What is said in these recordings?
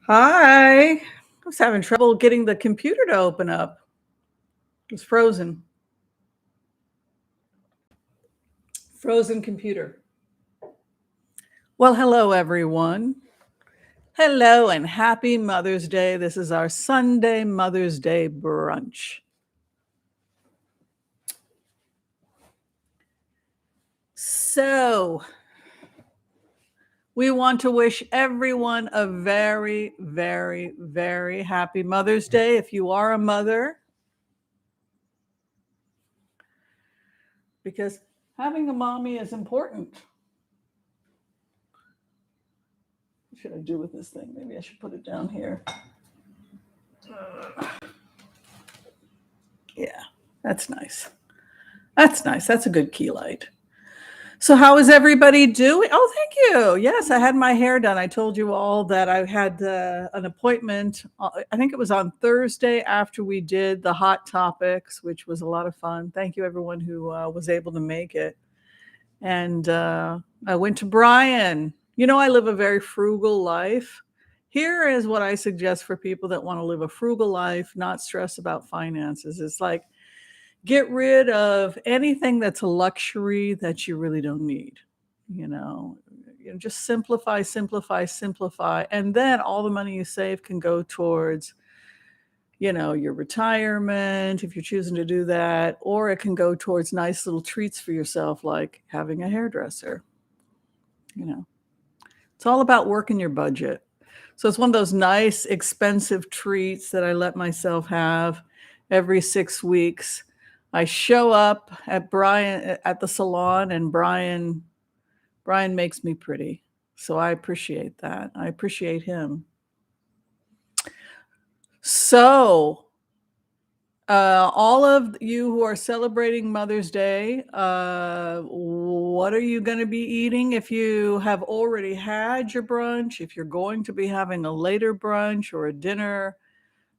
Hi. I was having trouble getting the computer to open up. It was frozen. Frozen computer. Well, hello, everyone. Hello and happy Mother's Day. This is our Sunday Mother's Day brunch. So, we want to wish everyone a very, very, very happy Mother's Day. If you are a mother, because having a mommy is important. What should I do with this thing? Maybe I should put it down here. Yeah, that's nice. That's nice. That's a good key light. So, how is everybody doing? Oh, thank you. Yes, I had my hair done. I told you all that I had an appointment. I think it was on Thursday after we did the hot topics, which was a lot of fun. Thank you, everyone who was able to make it. And I went to Brian. You know, I live a very frugal life. Here is what I suggest for people that want to live a frugal life, not stress about finances. It's like, get rid of anything that's a luxury that you really don't need. You know, just simplify, simplify, simplify. And then all the money you save can go towards, your retirement, if you're choosing to do that, or it can go towards nice little treats for yourself, like having a hairdresser. It's all about working your budget. So it's one of those nice, expensive treats that I let myself have every 6 weeks. I show up at the salon, and Brian makes me pretty. So I appreciate that. I appreciate him. So all of you who are celebrating Mother's Day, what are you going to be eating? If you have already had your brunch, if you're going to be having a later brunch or a dinner,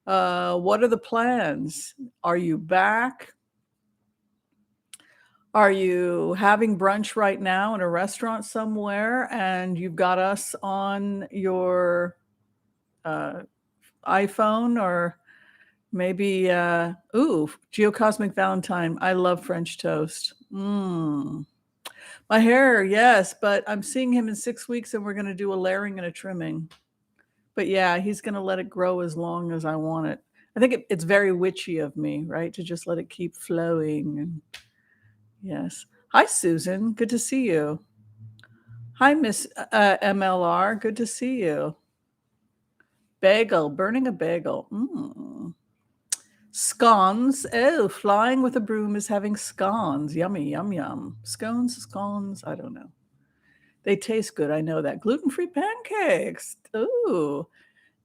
what are the plans? Are you back? Are you having brunch right now in a restaurant somewhere and you've got us on your iPhone, or maybe, Geocosmic Valentine. I love French toast. My hair, yes, but I'm seeing him in 6 weeks and we're going to do a layering and a trimming. But yeah, he's going to let it grow as long as I want it. I think it's very witchy of me, right? To just let it keep flowing. Yes. Hi, Susan. Good to see you. Hi, Miss MLR. Good to see you. Bagel, burning a bagel. Scones. Oh, flying with a broom is having scones. Yummy, yum, yum. Scones. I don't know. They taste good. I know that. Gluten-free pancakes. Ooh.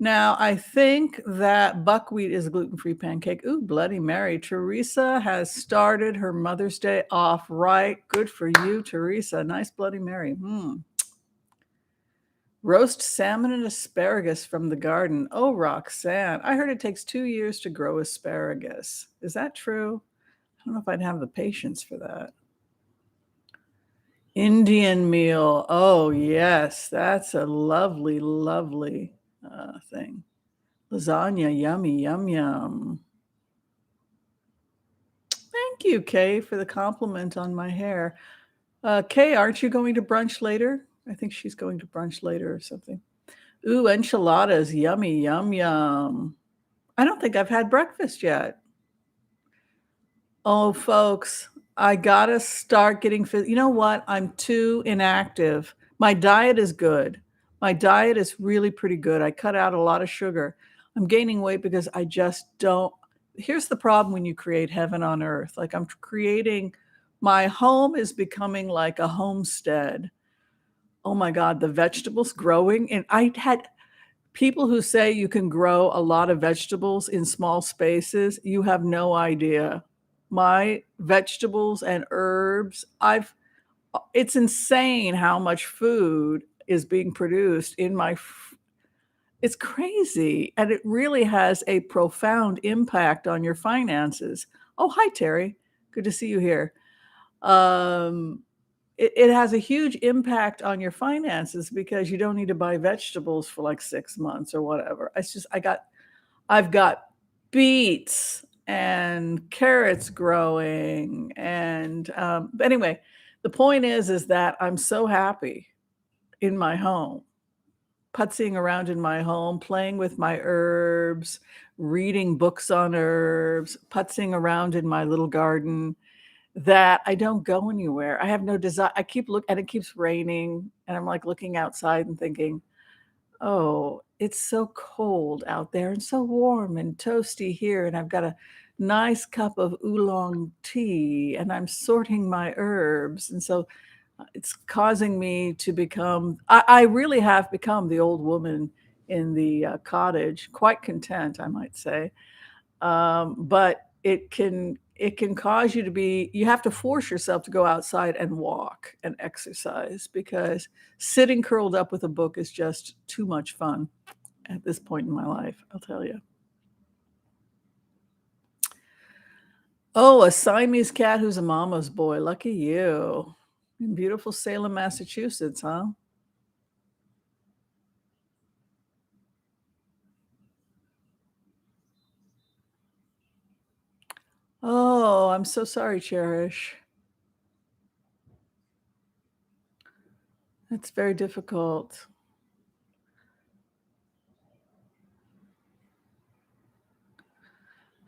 Now, I think that buckwheat is a gluten-free pancake. Ooh, Bloody Mary. Teresa has started her Mother's Day off right. Good for you, Teresa. Nice Bloody Mary. Roast salmon and asparagus from the garden. Oh, Roxanne. I heard it takes 2 years to grow asparagus. Is that true? I don't know if I'd have the patience for that. Indian meal. Oh, yes. That's a lovely, lovely thing. Lasagna. Yummy, yum, yum. Thank you, Kay, for the compliment on my hair. Kay, aren't you going to brunch later? I think she's going to brunch later or something. Ooh, enchiladas. Yummy, yum, yum. I don't think I've had breakfast yet. Oh, folks, I got to start getting fit. You know what? I'm too inactive. My diet is good. My diet is really pretty good. I cut out a lot of sugar. I'm gaining weight because I just don't. Here's the problem when you create heaven on earth. Like, I'm creating, my home is becoming like a homestead. Oh my God, the vegetables growing. And I had people who say you can grow a lot of vegetables in small spaces. You have no idea. My vegetables and herbs, it's insane how much food is being produced in it's crazy. And it really has a profound impact on your finances. Oh, hi, Terry. Good to see you here. Um, it has a huge impact on your finances because you don't need to buy vegetables for like 6 months or whatever. It's just I've got beets and carrots growing, and, but anyway, the point is that I'm so happy in my home, putzing around in my home, playing with my herbs, reading books on herbs, putzing around in my little garden, that I don't go anywhere. I have no desire. I keep look and it keeps raining, and I'm, like, looking outside and thinking, "Oh, it's so cold out there and so warm and toasty here, and I've got a nice cup of oolong tea, and I'm sorting my herbs," and so, it's causing me to become I really have become the old woman in the, cottage, quite content, I might say. But it can cause you to be you have to force yourself to go outside and walk and exercise because sitting curled up with a book is just too much fun at this point in my life, I'll tell you. Oh, a Siamese cat who's a mama's boy. Lucky you. In beautiful Salem, Massachusetts, huh? Oh, I'm so sorry, Cherish. That's very difficult.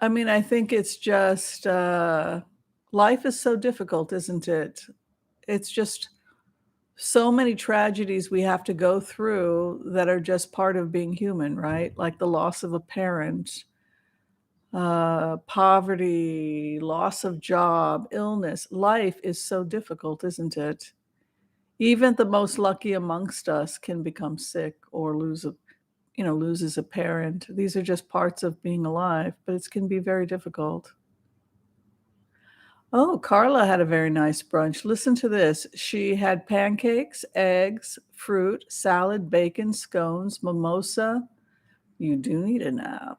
I mean, I think it's just, life is so difficult, isn't it? It's just so many tragedies we have to go through that are just part of being human, right? Like the loss of a parent, poverty, loss of job, illness. Life is so difficult, isn't it? Even the most lucky amongst us can become sick or loses a parent. These are just parts of being alive, but it can be very difficult. Oh, Carla had a very nice brunch. Listen to this. She had pancakes, eggs, fruit, salad, bacon, scones, mimosa. You do need a nap.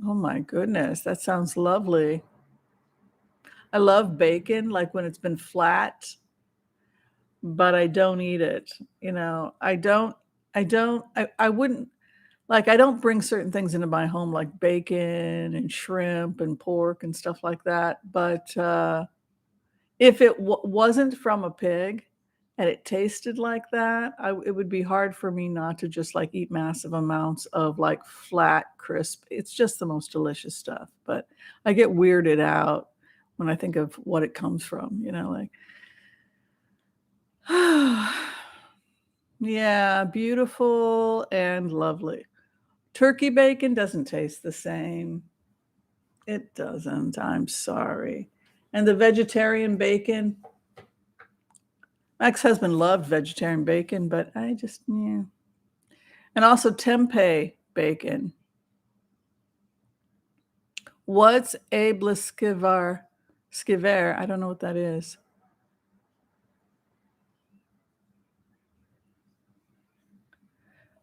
Oh my goodness, that sounds lovely. I love bacon, like when it's been flat, but I don't eat it. I wouldn't like, I don't bring certain things into my home like bacon and shrimp and pork and stuff like that, but, if it wasn't from a pig and it tasted like that, it would be hard for me not to just, like, eat massive amounts of, like, flat, crisp it's just the most delicious stuff, but I get weirded out when I think of what it comes from, like Yeah, beautiful and lovely. Turkey bacon doesn't taste the same. It doesn't, I'm sorry. And the vegetarian bacon, my ex-husband loved vegetarian bacon, but I just yeah. And also tempeh bacon. What's skiver? I don't know what that is.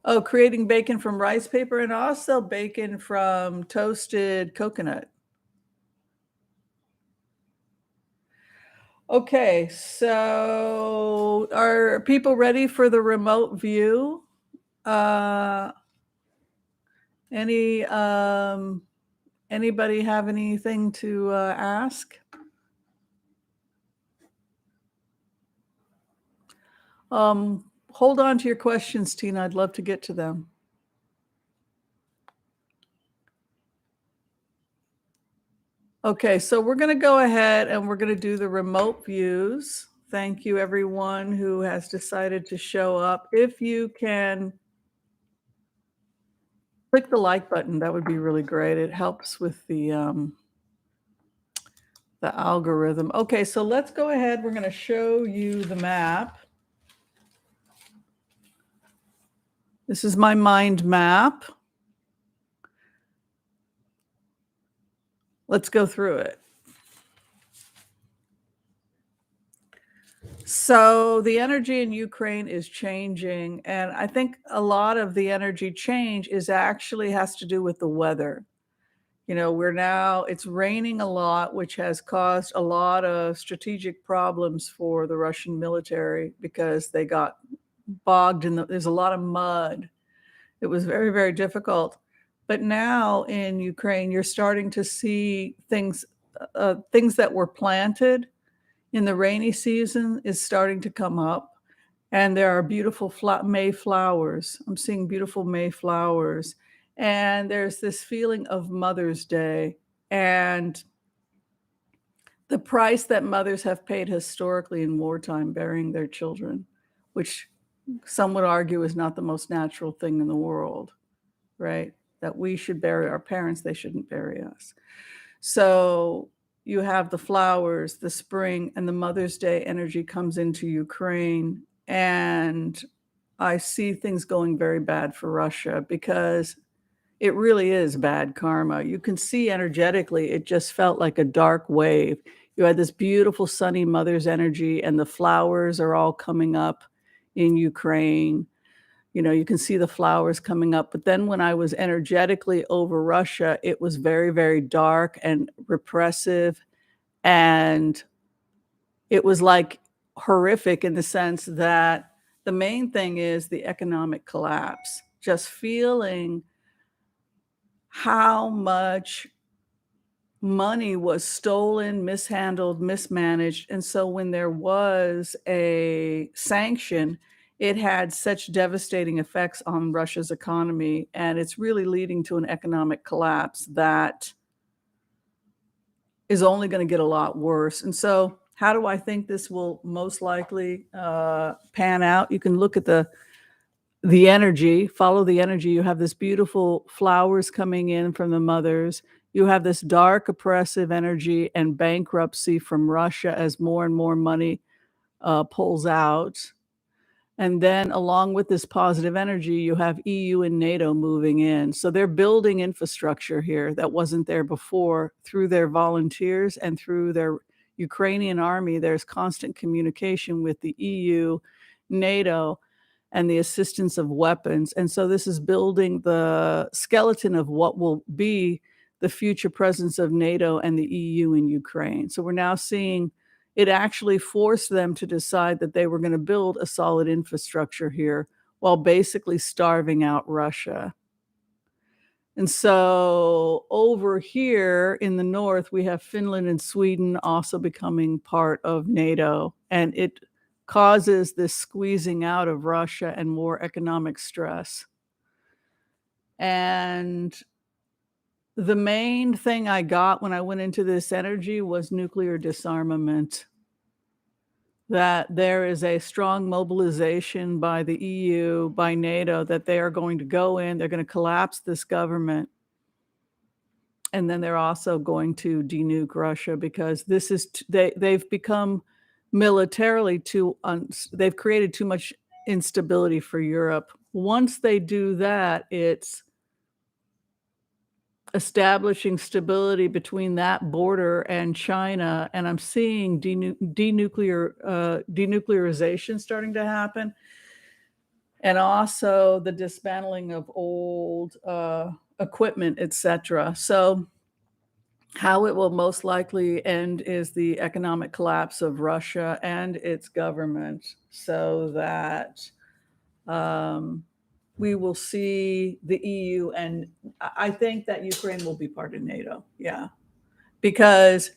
Oh, creating bacon from rice paper and also bacon from toasted coconut. Okay, so are people ready for the remote view? Uh, any anybody have anything to ask? Hold on to your questions, Tina. I'd love to get to them. Okay, so we're going to go ahead and we're going to do the remote views. Thank you, everyone who has decided to show up. If you can click the like button, that would be really great. It helps with the algorithm. Okay, so let's go ahead. We're going to show you the map. This is my mind map. Let's go through it. So the energy in Ukraine is changing, and I think a lot of the energy change is actually has to do with the weather. it's raining a lot, which has caused a lot of strategic problems for the Russian military because they got bogged there's a lot of mud. It was very, very difficult. But now in Ukraine, you're starting to see things that were planted in the rainy season is starting to come up. And there are beautiful May flowers. I'm seeing beautiful May flowers. And there's this feeling of Mother's Day and the price that mothers have paid historically in wartime burying their children, which some would argue is not the most natural thing in the world, right? That we should bury our parents, they shouldn't bury us. So you have the flowers, the spring, and the Mother's Day energy comes into Ukraine. And I see things going very bad for Russia because it really is bad karma. You can see energetically, it just felt like a dark wave. You had this beautiful sunny mother's energy, and the flowers are all coming up in Ukraine. You can see the flowers coming up. But then when I was energetically over Russia, it was very, very dark and repressive. And it was like horrific in the sense that the main thing is the economic collapse, just feeling how much money was stolen, mishandled, mismanaged. And so when there was a sanction, it had such devastating effects on Russia's economy. And it's really leading to an economic collapse that is only going to get a lot worse. And so how do I think this will most likely pan out? You can look at the energy, follow the energy. You have this beautiful flowers coming in from the mothers. You have this dark, oppressive energy and bankruptcy from Russia as more and more money pulls out. And then along with this positive energy, you have EU and NATO moving in. So they're building infrastructure here that wasn't there before through their volunteers and through their Ukrainian army. There's constant communication with the EU, NATO, and the assistance of weapons. And so this is building the skeleton of what will be the future presence of NATO and the EU in Ukraine. So we're now seeing it actually forced them to decide that they were going to build a solid infrastructure here while basically starving out Russia. And so over here in the north, we have Finland and Sweden also becoming part of NATO. And it causes this squeezing out of Russia and more economic stress. And the main thing I got when I went into this energy was nuclear disarmament. That there is a strong mobilization by the EU, by NATO, that they are going to go in, they're going to collapse this government. And then they're also going to denuke Russia because this is, they've become militarily they've created too much instability for Europe. Once they do that, it's establishing stability between that border and China. And I'm seeing denuclearization starting to happen. And also the dismantling of old equipment, etc. So how it will most likely end is the economic collapse of Russia and its government, so that we will see the EU, and I think that Ukraine will be part of NATO. Yeah, because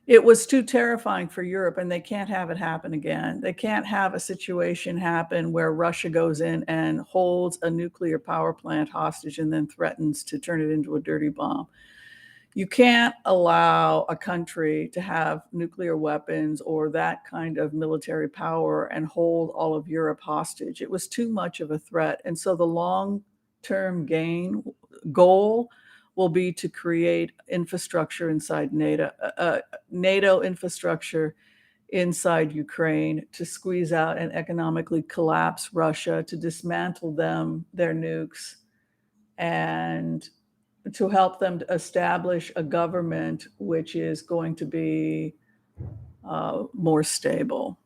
it was too terrifying for Europe, and they can't have it happen again. They can't have a situation happen where Russia goes in and holds a nuclear power plant hostage and then threatens to turn it into a dirty bomb. You can't allow a country to have nuclear weapons or that kind of military power and hold all of Europe hostage. It was too much of a threat. And so the long-term goal will be to create infrastructure inside NATO infrastructure inside Ukraine to squeeze out and economically collapse Russia, to dismantle their nukes, and to help them to establish a government which is going to be more stable.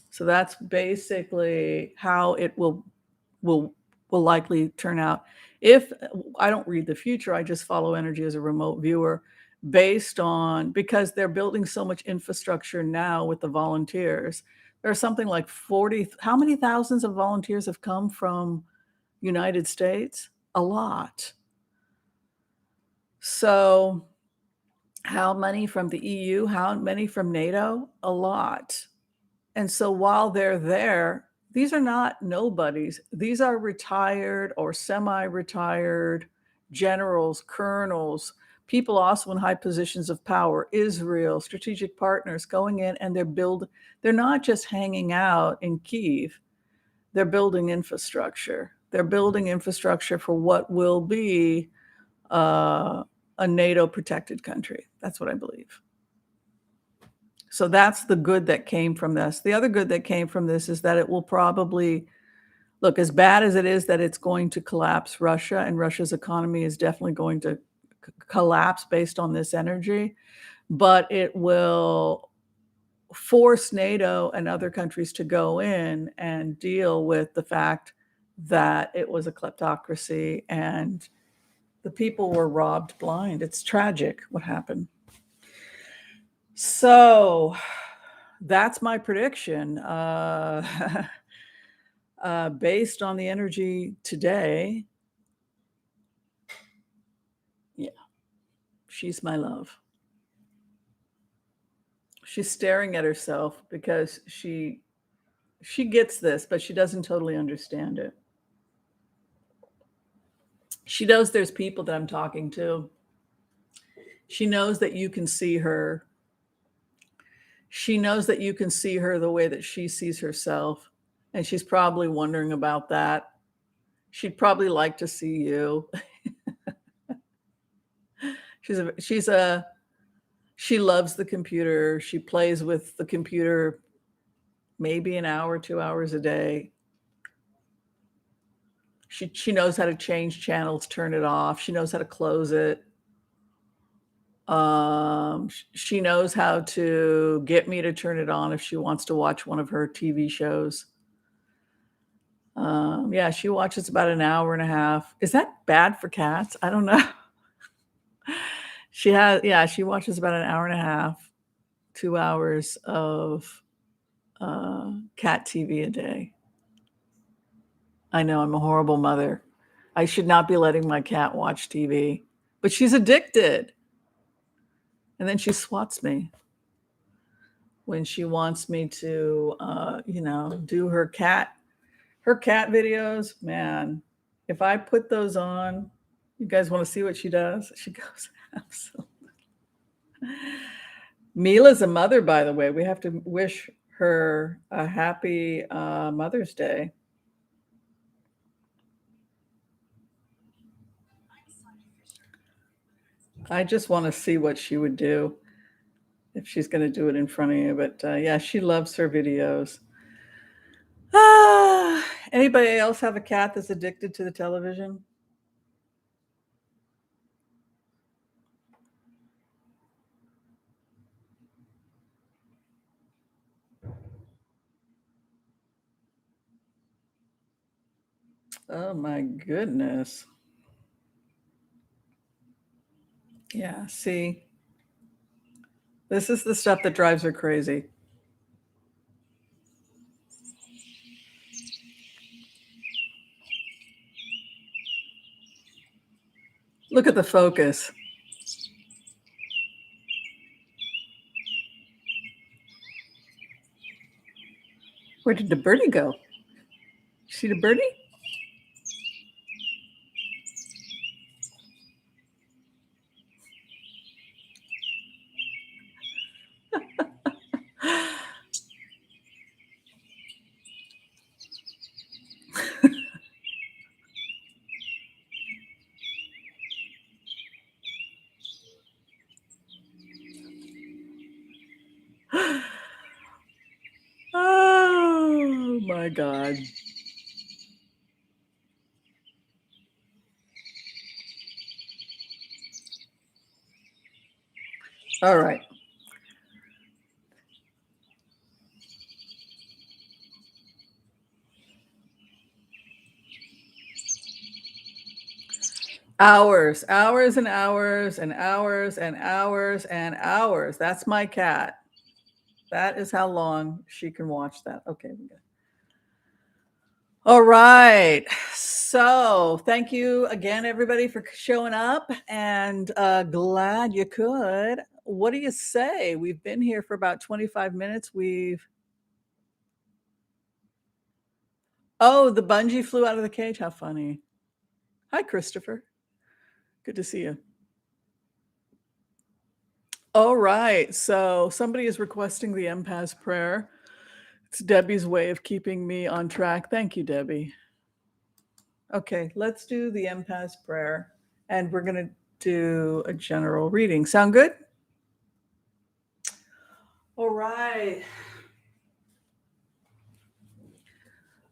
So that's basically how it will will likely turn out. If I don't read the future, I just follow energy as a remote viewer based on, because they're building so much infrastructure now with the volunteers. There's something like 40, how many thousands of volunteers have come from United States? A lot. So how many from the EU? How many from NATO? A lot. And so while they're there, these are not nobodies. These are retired or semi-retired generals, colonels, people also in high positions of power, Israel, strategic partners going in, and they're not just hanging out in Kyiv. They're building infrastructure. They're building infrastructure for what will be a NATO protected country. That's what I believe. So that's the good that came from this. The other good that came from this is that it will probably, look, as bad as it is that it's going to collapse Russia, and Russia's economy is definitely going to collapse based on this energy, but it will force NATO and other countries to go in and deal with the fact that it was a kleptocracy and the people were robbed blind. It's tragic what happened. So that's my prediction. Based on the energy today, yeah, she's my love. She's staring at herself because she gets this, but she doesn't totally understand it. She knows there's people that I'm talking to. She knows that you can see her. She knows that you can see her the way that she sees herself. And she's probably wondering about that. She'd probably like to see you. She loves the computer. She plays with the computer maybe an hour, 2 hours a day. She knows how to change channels, turn it off. She knows how to close it. She knows how to get me to turn it on if she wants to watch one of her TV shows. Yeah, she watches about an hour and a half. Is that bad for cats? I don't know. She watches about an hour and a half, 2 hours of cat TV a day. I know I'm a horrible mother. I should not be letting my cat watch TV, but she's addicted. And then she swats me when she wants me to, do her cat videos. Man, if I put those on, you guys want to see what she does? She goes, absolutely. Mila's a mother, by the way. We have to wish her a happy Mother's Day. I just want to see what she would do if she's going to do it in front of you. But yeah, she loves her videos. Anybody else have a cat that's addicted to the television? Oh my goodness. Yeah, see, this is the stuff that drives her crazy. Look at the focus. Where did the birdie go? See the birdie? Oh my God. All right. Hours, hours and hours and hours and hours and hours. That's my cat. That is how long she can watch that. Okay, we good. All right. So thank you again, everybody, for showing up, and glad you could. What do you say? We've been here for about 25 minutes. Oh, the bungee flew out of the cage. How funny. Hi, Christopher. Good to see you. All right. So somebody is requesting the empath prayer. It's Debbie's way of keeping me on track. Thank you, Debbie. Okay, let's do the empath prayer, and we're going to do a general reading. Sound good? All right.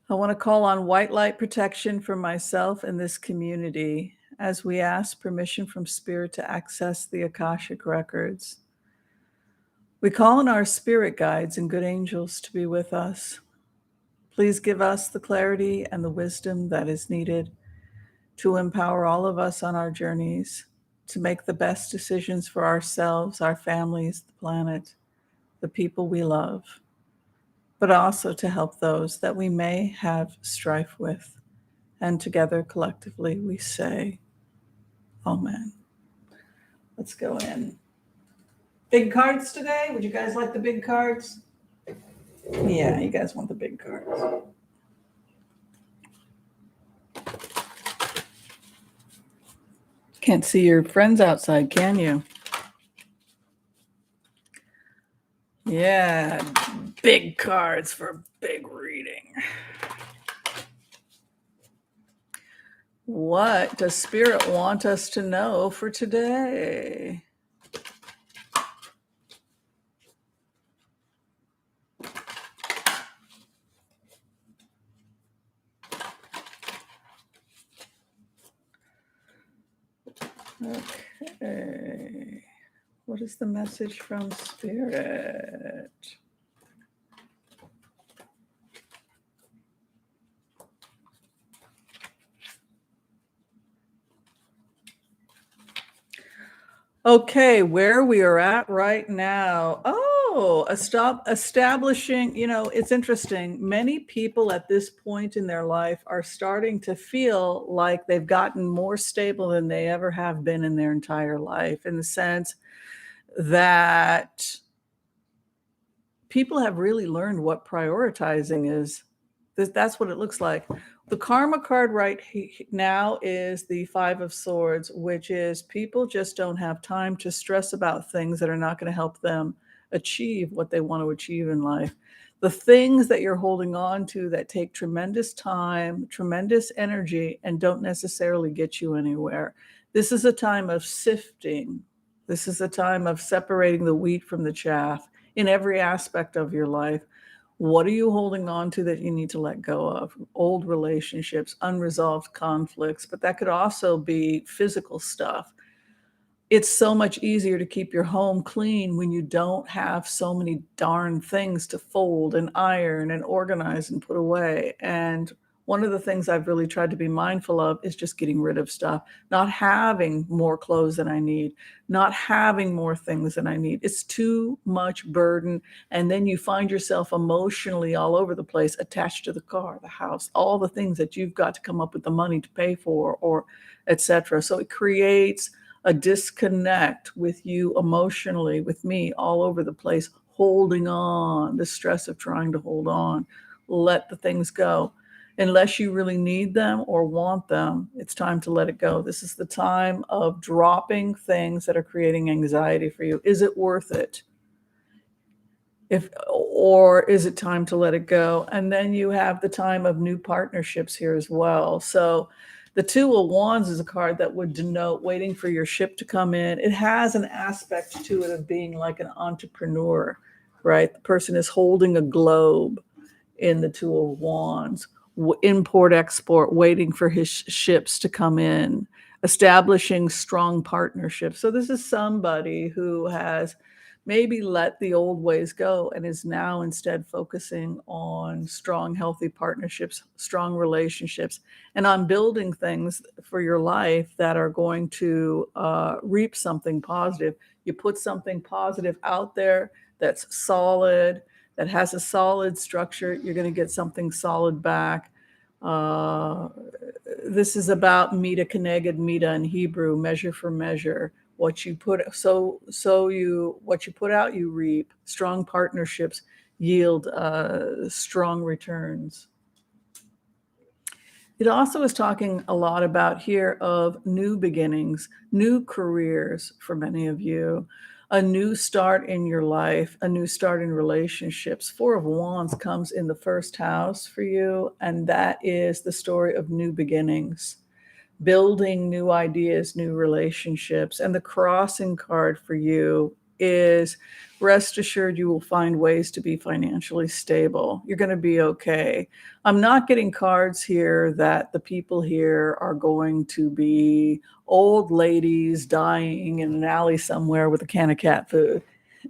I want to call on white light protection for myself and this community as we ask permission from Spirit to access the Akashic records. We call on our spirit guides and good angels to be with us. Please give us the clarity and the wisdom that is needed to empower all of us on our journeys to make the best decisions for ourselves, our families, the planet, the people we love, but also to help those that we may have strife with. And together, collectively, we say, Amen. Let's go in. Big cards today? Would you guys like the big cards? Yeah, you guys want the big cards. Can't see your friends outside, can you? Yeah, big cards for a big reading. What does Spirit want us to know for today? Okay. What is the message from Spirit? Okay, where we are at right now. Oh, establishing, it's interesting. Many people at this point in their life are starting to feel like they've gotten more stable than they ever have been in their entire life, in the sense that people have really learned what prioritizing is. That's what it looks like. The karma card right now is the Five of Swords, which is people just don't have time to stress about things that are not going to help them achieve what they want to achieve in life. The things that you're holding on to that take tremendous time, tremendous energy, and don't necessarily get you anywhere. This is a time of sifting. This is a time of separating the wheat from the chaff in every aspect of your life. What are you holding on to that you need to let go of? Old relationships, unresolved conflicts, but that could also be physical stuff. It's so much easier to keep your home clean when you don't have so many darn things to fold and iron and organize and put away. And one of the things I've really tried to be mindful of is just getting rid of stuff, not having more clothes than I need, not having more things than I need. It's too much burden. And then you find yourself emotionally all over the place, attached to the car, the house, all the things that you've got to come up with the money to pay for, or etc. So it creates a disconnect with you emotionally, with me all over the place, holding on, the stress of trying to hold on. Let the things go. Unless you really need them or want them, it's time to let it go. This is the time of dropping things that are creating anxiety for you. Is it worth it? Or is it time to let it go? And then you have the time of new partnerships here as well. So the Two of Wands is a card that would denote waiting for your ship to come in. It has an aspect to it of being like an entrepreneur, right? The person is holding a globe in the Two of Wands, import, export, waiting for his ships to come in, establishing strong partnerships. So this is somebody who has maybe let the old ways go and is now instead focusing on strong, healthy partnerships, strong relationships, and on building things for your life that are going to reap something positive. You put something positive out there that's solid, that has a solid structure, you're going to get something solid back. This is about mita keneged mita in Hebrew, measure for measure. What you put what you put out, you reap. Strong partnerships yield strong returns. It also is talking a lot about here of new beginnings, new careers for many of you, a new start in your life, a new start in relationships. Four of Wands comes in the first house for you, and that is the story of new beginnings, building new ideas, new relationships. And the crossing card for you is rest assured you will find ways to be financially stable. You're going to be okay. I'm not getting cards here that the people here are going to be old ladies dying in an alley somewhere with a can of cat food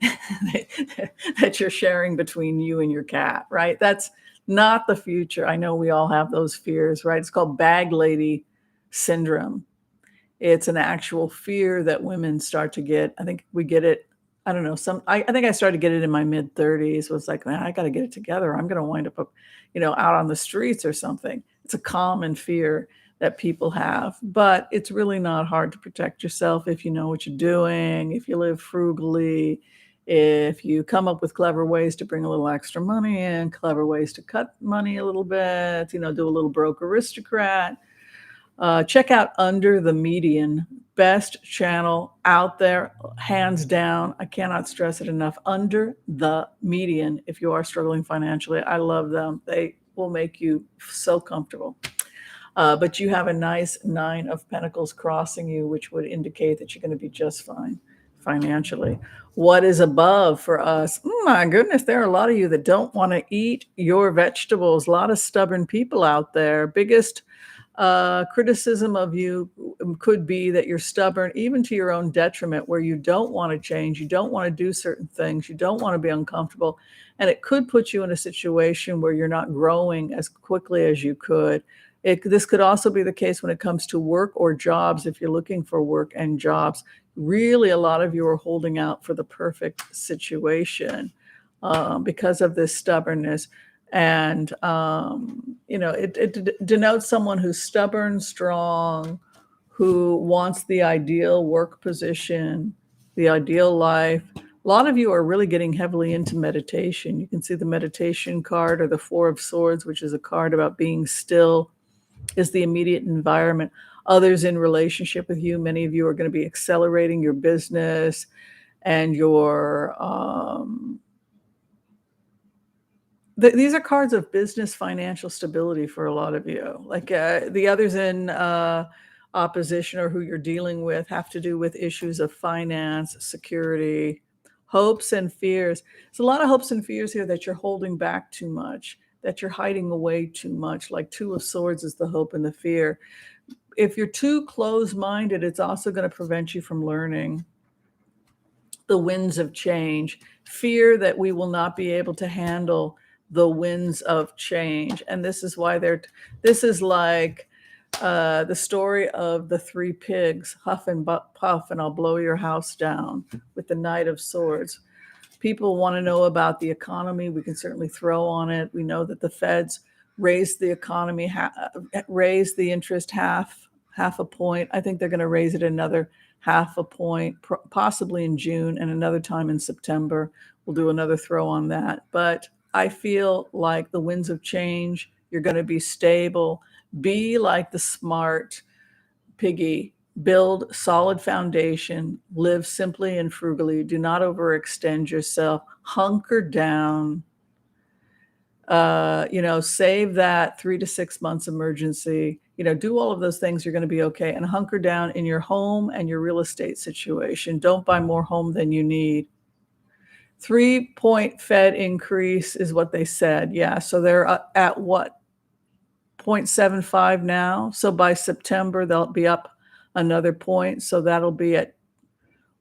that you're sharing between you and your cat, right? That's not the future. I know we all have those fears, right? It's called bag lady syndrome. It's an actual fear that women start to get. I think we get it. I don't know. I think I started to get it in my mid 30s. Was like, man, I got to get it together. I'm going to wind up, out on the streets or something. It's a common fear that people have, but it's really not hard to protect yourself if you know what you're doing, if you live frugally, if you come up with clever ways to bring a little extra money in, clever ways to cut money a little bit, do a little broke aristocrat. Check out Under the Median, best channel out there, hands down. I cannot stress it enough. Under the Median, if you are struggling financially, I love them. They will make you so comfortable. But you have a nice 9 of Pentacles crossing you, which would indicate that you're going to be just fine financially. What is above for us? My goodness, there are a lot of you that don't want to eat your vegetables. A lot of stubborn people out there. Biggest criticism of you could be that you're stubborn, even to your own detriment, where you don't want to change, you don't want to do certain things, you don't want to be uncomfortable, and it could put you in a situation where you're not growing as quickly as you could. This could also be the case when it comes to work or jobs. If you're looking for work and jobs, really a lot of you are holding out for the perfect situation because of this stubbornness. And, it denotes someone who's stubborn, strong, who wants the ideal work position, the ideal life. A lot of you are really getting heavily into meditation. You can see the meditation card, or the Four of Swords, which is a card about being still, is the immediate environment. Others in relationship with you, many of you are going to be accelerating your business and your these are cards of business, financial stability for a lot of you. Like the others in opposition, or who you're dealing with, have to do with issues of finance, security, hopes and fears. There's a lot of hopes and fears here that you're holding back too much, that you're hiding away too much. Like Two of Swords is the hope and the fear. If you're too closed-minded, it's also going to prevent you from learning the winds of change. Fear that we will not be able to handle the winds of change. And this is why this is like the story of the 3 pigs, huff and puff, and I'll blow your house down, with the Knight of Swords. People want to know about the economy. We can certainly throw on it. We know that the Feds raised the economy, raised the interest half a point. I think they're going to raise it another half a point, possibly in June, and another time in September. We'll do another throw on that. But I feel like the winds of change, you're going to be stable. Be like the smart piggy. Build solid foundation. Live simply and frugally. Do not overextend yourself. Hunker down. Save that 3 to 6 months emergency. Do all of those things. You're going to be okay. And hunker down in your home and your real estate situation. Don't buy more home than you need. 3-point Fed increase is what they said. Yeah. So they're at what? 0.75 now. So by September, they'll be up another point. So that'll be at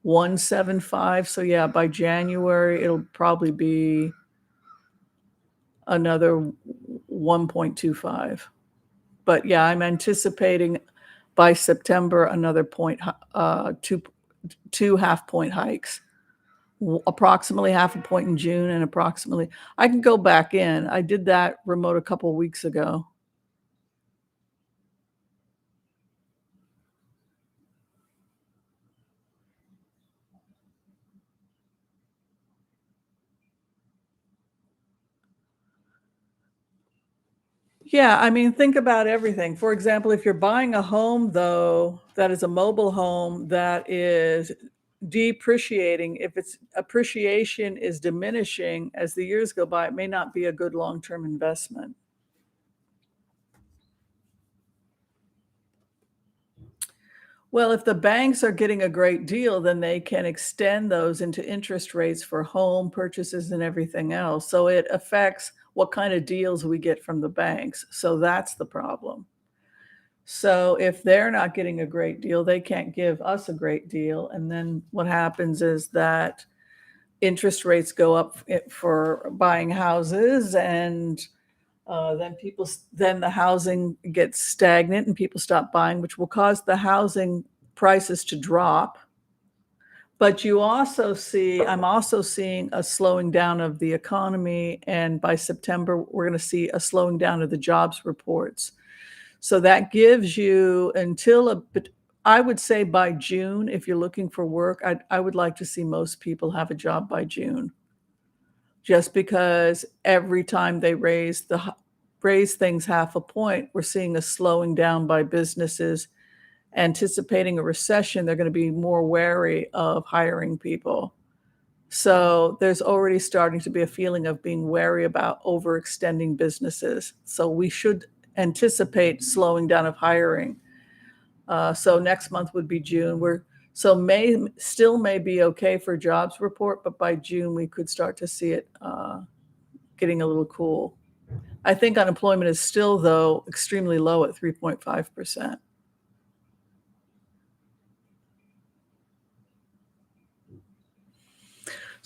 175. So yeah, by January, it'll probably be another 1.25. But yeah, I'm anticipating by September another two half-point hikes, approximately half a point in June and approximately. I can go back in. I did that remote a couple of weeks ago. Yeah, I mean, think about everything. For example, if you're buying a home, though, that is a mobile home that is depreciating, if its appreciation is diminishing as the years go by, it may not be a good long-term investment. Well, if the banks are getting a great deal, then they can extend those into interest rates for home purchases and everything else. So it affects what kind of deals we get from the banks. So that's the problem. So if they're not getting a great deal, they can't give us a great deal. And then what happens is that interest rates go up for buying houses, and then the housing gets stagnant and people stop buying, which will cause the housing prices to drop. But I'm also seeing a slowing down of the economy. And by September, we're going to see a slowing down of the jobs reports. So that gives you I would say by June, if you're looking for work, I would like to see most people have a job by June. Just because every time they raise things half a point, we're seeing a slowing down by businesses. Anticipating a recession, they're going to be more wary of hiring people. So there's already starting to be a feeling of being wary about overextending businesses. So we should anticipate slowing down of hiring. So next month would be June. May still may be okay for jobs report, but by June we could start to see it getting a little cool. I think unemployment is still, though, extremely low at 3.5%.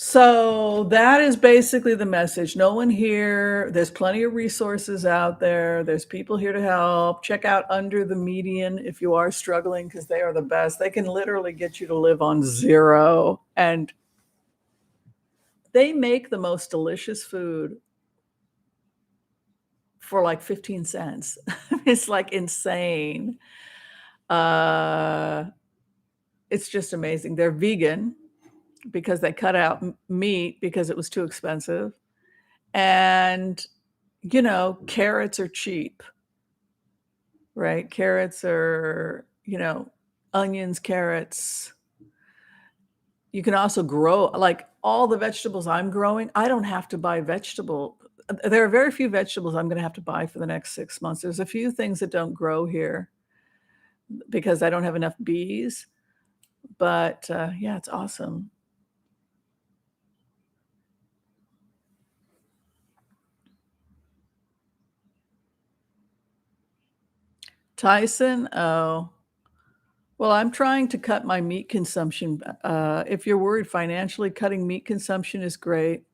So that is basically the message. No one here. There's plenty of resources out there. There's people here to help. Check out Under the Median if you are struggling, because they are the best. They can literally get you to live on zero. And they make the most delicious food for like 15 cents. It's like insane. Uh, it's just amazing. They're vegan because they cut out meat because it was too expensive. And, carrots are cheap, right? Carrots are, onions, carrots. You can also grow, like all the vegetables I'm growing, I don't have to buy there are very few vegetables I'm going to have to buy for the next 6 months. There's a few things that don't grow here because I don't have enough bees. But yeah, it's awesome. Tyson, oh, well, I'm trying to cut my meat consumption. If you're worried financially, cutting meat consumption is great.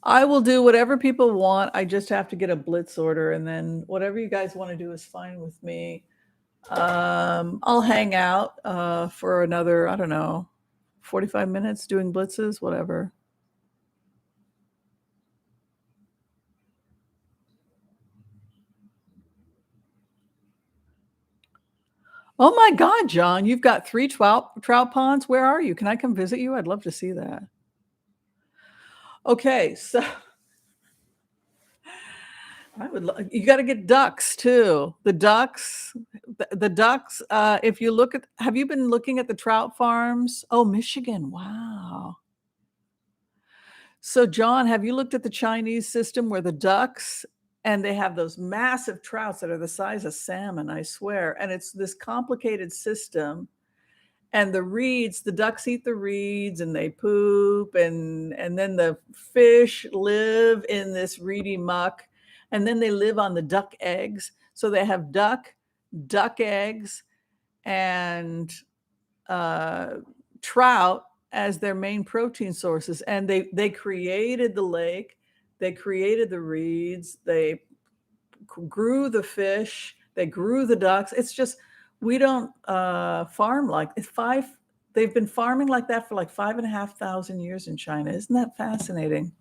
I will do whatever people want. I just have to get a Blitz order, and then whatever you guys want to do is fine with me. I'll hang out for another, I don't know, 45 minutes doing blitzes, whatever. Oh my God, John, you've got 3 trout ponds. Where are you? Can I come visit you? I'd love to see that. Okay, so you got to get ducks too. The ducks. If you have you been looking at the trout farms? Oh, Michigan. Wow. So, John, have you looked at the Chinese system where the ducks and they have those massive trouts that are the size of salmon, I swear. And it's this complicated system. And the ducks eat the reeds and they poop, and then the fish live in this reedy muck, and then they live on the duck eggs. So they have duck eggs, and trout as their main protein sources. And they created the lake, they created the reeds, they grew the fish, they grew the ducks. It's just, we don't farm like they've been farming like that for like 5,500 years in China. Isn't that fascinating?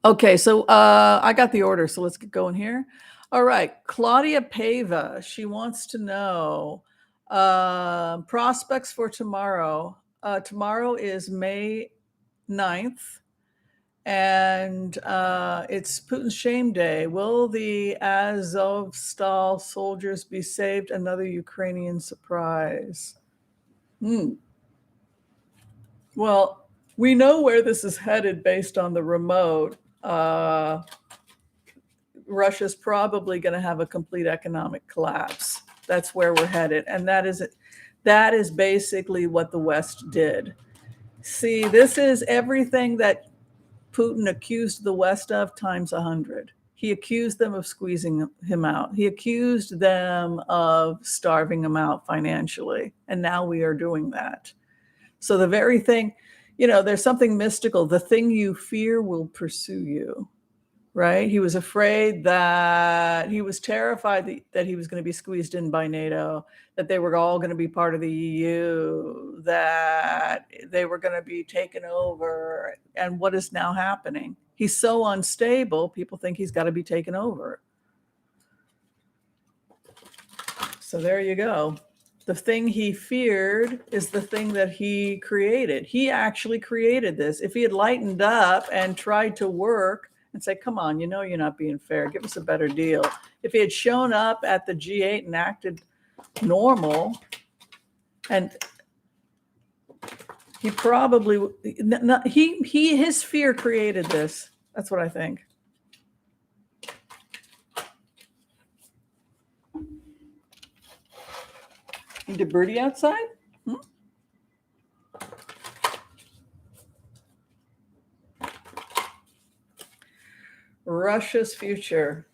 Okay, so I got the order, so let's get going here. All right, Claudia Pava, she wants to know prospects for tomorrow. Tomorrow is May 9th, and it's Putin's shame day. Will the Azovstal soldiers be saved? Another Ukrainian surprise. Well, we know where this is headed based on the remote. Russia's probably going to have a complete economic collapse. That's where we're headed. And that is basically what the West did. See, this is everything that Putin accused the West of times 100. He accused them of squeezing him out. He accused them of starving him out financially. And now we are doing that. So the very thing, there's something mystical. The thing you fear will pursue you, right? He was afraid he was terrified that he was going to be squeezed in by NATO, that they were all going to be part of the EU, that they were going to be taken over. And what is now happening? He's so unstable, people think he's got to be taken over. So there you go. The thing he feared is the thing that he created. He actually created this. If he had lightened up and tried to work and say, come on, you're not being fair, give us a better deal. If he had shown up at the G8 and acted normal, and he probably, his fear created this. That's what I think. Need a birdie outside? Russia's future.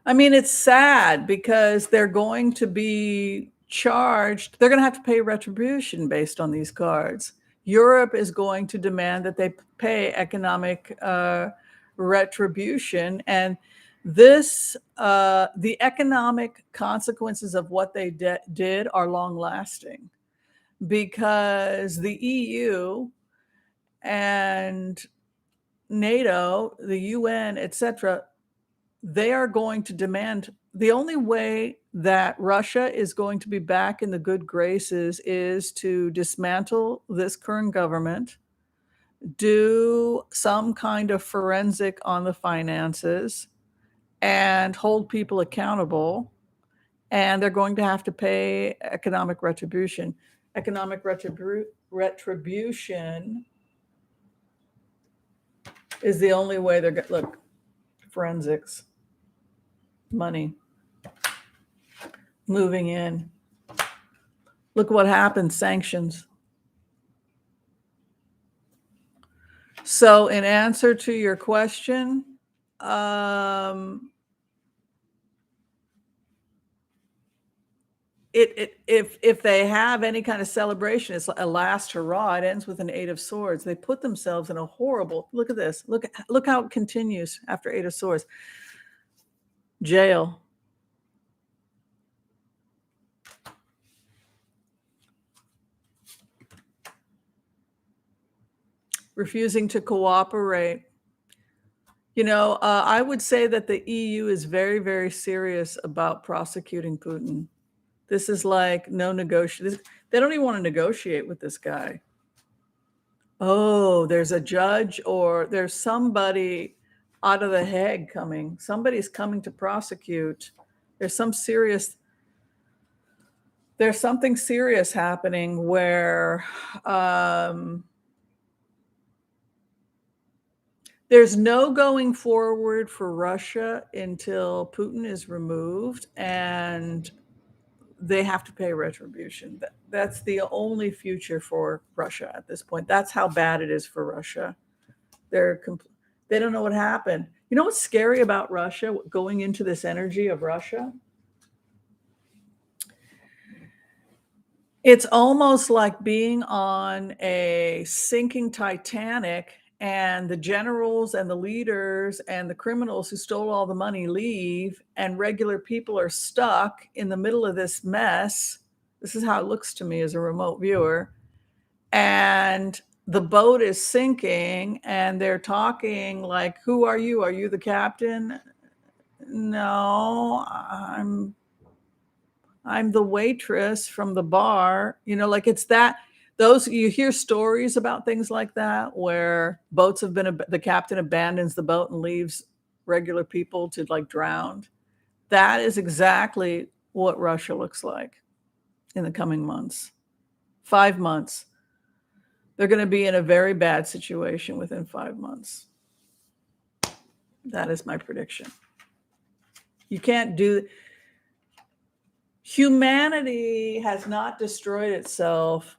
I mean, it's sad because they're going to be charged. They're going to have to pay retribution based on these cards. Europe is going to demand that they pay economic retribution, and the economic consequences of what they did are long lasting, because the EU and NATO, the UN, etc., they are going to demand. The only way that Russia is going to be back in the good graces is to dismantle this current government, do some kind of forensic on the finances, and hold people accountable. And they're going to have to pay economic retribution. Economic retribution is the only way they're going to look. Forensics, money, moving in. Look what happened, sanctions. So in answer to your question, if they have any kind of celebration, it's a last hurrah. It ends with an 8 of Swords. They put themselves in a horrible, look at this. Look how it continues after 8 of Swords. Jail. Refusing to cooperate. I would say that the EU is very, very serious about prosecuting Putin. This is like no negotiation. They don't even want to negotiate with this guy. Oh, there's a judge, or there's somebody out of the Hague coming. Somebody's coming to prosecute. There's something serious happening where there's no going forward for Russia until Putin is removed, and they have to pay retribution. That's the only future for Russia at this point. That's how bad it is for Russia. They don't know what happened. You know what's scary about Russia, going into this energy of Russia? It's almost like being on a sinking Titanic, and the generals and the leaders and the criminals who stole all the money leave, and regular people are stuck in the middle of this mess. This is how it looks to me as a remote viewer. And the boat is sinking, and they're talking like, who are you? Are you the captain? No, I'm the waitress from the bar. You know, like it's that, those, you hear stories about things like that where boats have been, the captain abandons the boat and leaves regular people to like drown. That is exactly what Russia looks like in the coming months. 5 months. They're going to be in a very bad situation within 5 months. That is my prediction. You can't do, humanity has not destroyed itself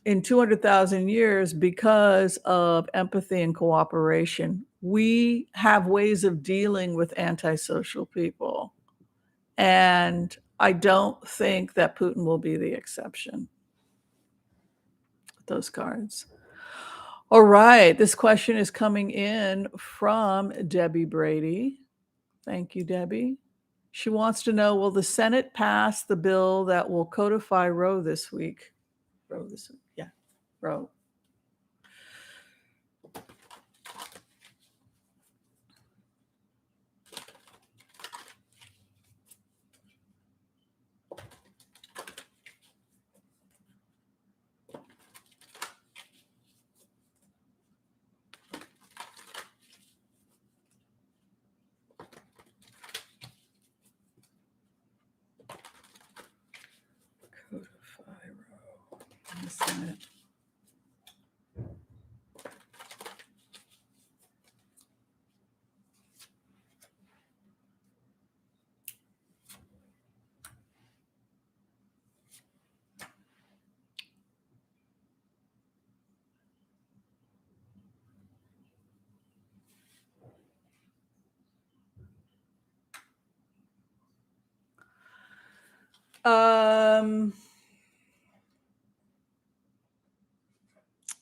in 200,000 years because of empathy and cooperation. We have ways of dealing with antisocial people. And I don't think that Putin will be the exception. Those cards. All right. This question is coming in from Debbie Brady. Thank you, Debbie. She wants to know, will the Senate pass the bill that will codify Roe this week? Roe this week. Yeah, Roe. Codify Roe in the Senate.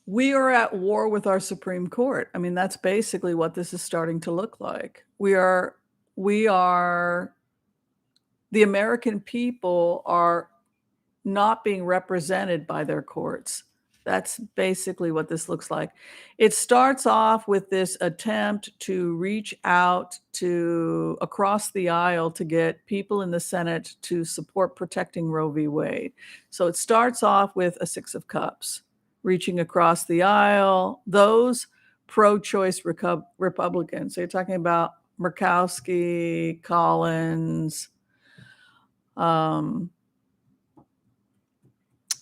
We are at war with our Supreme Court. I mean, that's basically what this is starting to look like. We are, the American people are not being represented by their courts. That's basically what this looks like. It starts off with this attempt to reach out to across the aisle to get people in the Senate to support protecting Roe v. Wade. So it starts off with a 6 of cups, reaching across the aisle. Those pro-choice Republicans, so you're talking about Murkowski, Collins,